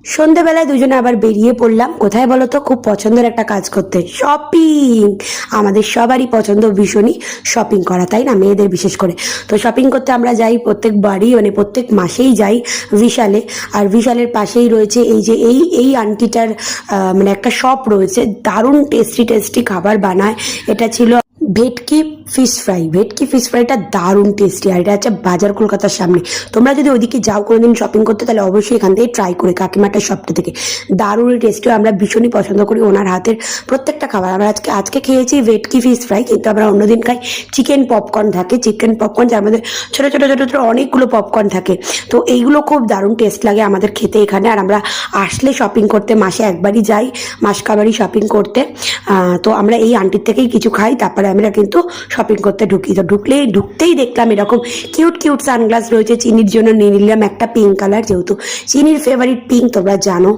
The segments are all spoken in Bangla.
সন্ধ্যেবেলায় দুজনে আবার বেরিয়ে পড়লাম কোথায় বলো তো, খুব পছন্দের একটা কাজ করতে, শপিং। আমাদের সবারই পছন্দ ভীষণই শপিং করা, তাই না, মেয়েদের বিশেষ করে। তো শপিং করতে আমরা যাই প্রত্যেক বাড়ি, মানে প্রত্যেক মাসেই যাই বিশালে। আর বিশালের পাশেই রয়েছে এই যে এই আন্টিটার মানে একটা শপ রয়েছে, দারুণ টেস্টি টেস্টি খাবার বানায়। এটা ছিল ভেটকি ফিশ ফ্রাই। ভেটকি ফিশ ফ্রাইটা দারুণ টেস্টি, আর এটা হচ্ছে বাজার কলকাতার সামনে। তোমরা যদি ওইদিকে যাও কোনোদিন শপিং করতে, তাহলে অবশ্যই এখান থেকে ট্রাই করে, কাকিমাটার শপটা থেকে। দারুণ টেস্টি, আমরা ভীষণই পছন্দ করি ওনার হাতের প্রত্যেকটা খাবার। আমরা আজকে খেয়েছি ভেটকি ফিশ ফ্রাই, কিন্তু আমরা অন্যদিন খাই চিকেন পপকর্ন থাকে, চিকেন পপকর্ন, যার মধ্যে ছোটো ছোটো ছোটো ছোটো অনেকগুলো পপকর্ন থাকে। তো এইগুলো খুব দারুণ টেস্ট লাগে আমাদের খেতে এখানে। আর আমরা আসলে শপিং করতে মাসে একবারই যাই, মাসকাবারি শপিং করতে। তো আমরা এই আন্টির থেকেই কিছু খাই, তারপরে আমরা কিন্তু শপিং করতে ঢুকি। তো ঢুকতেই দেখলাম এরকম কিউট কিউট সানগ্লাস রয়েছে। চিনির জন্য নিয়ে নিলাম একটা পিঙ্ক কালার, যেহেতু চিনির ফেভারিট পিঙ্ক, তোমরা জানো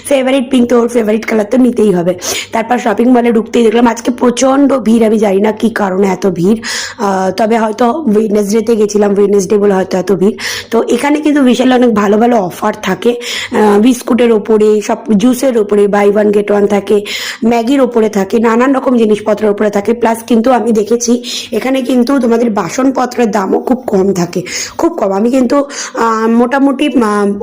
ফেভারিট পিঙ্ক, তো ওর ফেভারিট কালার তো নিতেই হবে। তারপর শপিং মলে ঢুকতেই দেখলাম আজকে প্রচণ্ড ভিড়, আমি জানি না কি কারণে এত ভিড়, তবে হয়তো ওয়েডনেসডেতে গেছিলাম, ওয়েডনেসডে বলে হয়তো এত ভিড়। তো এখানে কিন্তু বিশাল অনেক ভালো ভালো অফার থাকে, বিস্কুটের ওপরে, সব জুসের ওপরে বাই ওয়ান গেট ওয়ান থাকে, ম্যাগির ওপরে থাকে, নানান রকম জিনিসপত্রের ওপরে থাকে। প্লাস কিন্তু আমি দেখেছি এখানে কিন্তু তোমাদের বাসনপত্রের দামও খুব কম থাকে, খুব কম। আমি কিন্তু মোটামুটি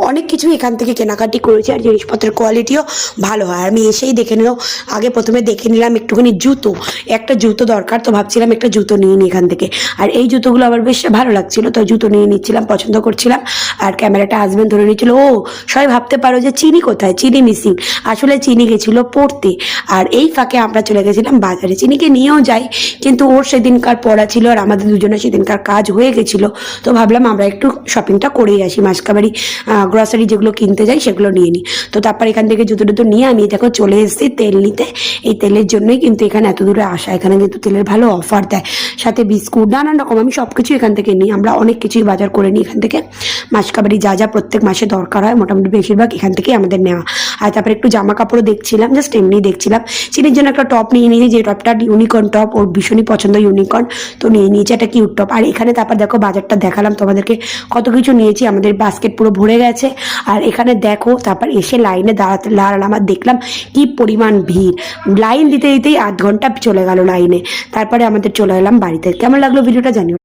অনেক কিছুই এখান থেকে কেনাকাটি করেছি, আর জিনিসপত্রের কোয়ালিটিও ভালো হয়। আমি এসেই দেখে নিলাম, আগে প্রথমে দেখে নিলাম একটুখানি জুতো, একটা জুতো দরকার, তো ভাবছিলাম একটা জুতো নিয়ে নিই এখান থেকে। আর এই জুতোগুলো আমার বেশ ভালো লাগছিল, তো জুতো নিয়ে নিচ্ছিলাম, পছন্দ করছিলাম। আর ক্যামেরাটা হাজবেন্ড ধরে নিচ্ছিল। ও সবাই ভাবতে পারো যে চিনি কোথায়, চিনি মিসিং। আসলে চিনি গেছিল পড়তে, আর এই ফাঁকে আমরা চলে গেছিলাম বাজারে। চিনিকে নিয়েও যাই, কিন্তু ওর সেদিনকার পড়া ছিল, আর আমাদের দুজনের সেদিনকার কাজ হয়ে গেছিল। তো ভাবলাম আমরা একটু শপিংটা করেই আসি, মাসকাবারি গ্রসারি যেগুলো কিনতে যাই সেগুলো নিয়ে নিই। তো তারপর এখান থেকে জুতো টুতো নিয়ে আমি দেখো চলে এসেছি তেল নিতে। এই তেলের জন্যই কিন্তু এখানে এত দূরে আসা, এখানে কিন্তু তেলের ভালো অফার দেয়, সাথে বিস্কুট নানান রকম। আমি সব কিছু এখান থেকে নিই, আমরা অনেক কিছুই বাজার করে নিই এখান থেকে। মাসকাবারি যা যা প্রত্যেক মাসে দরকার হয় মোটামুটি বেশিরভাগ এখান থেকেই আমাদের নেওয়া। আর তারপরে একটু জামা কাপড়ও দেখছিলাম, জাস্ট এমনি দেখছিলাম। চিনির জন্য একটা টপ নিয়ে নিয়েছি, যে টপটা ইউনিকর্ন টপ, ওর ভীষণই পছন্দ ইউনিকর্ন, তো নিয়ে নিয়েছি একটা কিউট টপ। আর এখানে তারপর দেখো বাজারটা দেখালাম তোমাদেরকে, কত কিছু নিয়েছি, আমাদের বাস্কেট পুরো ভরে গেছে। আর এখানে দেখো তারপর এসে লাইনে দাঁড়ালাম, আর দেখলাম কি পরিমাণ ভিড়। লাইন দিতে দিতেই 8 ঘন্টা চলে গেল লাইনে। তারপরে আমাদের চলে এলাম বাড়িতে। কেমন লাগলো ভিডিওটা জানিও।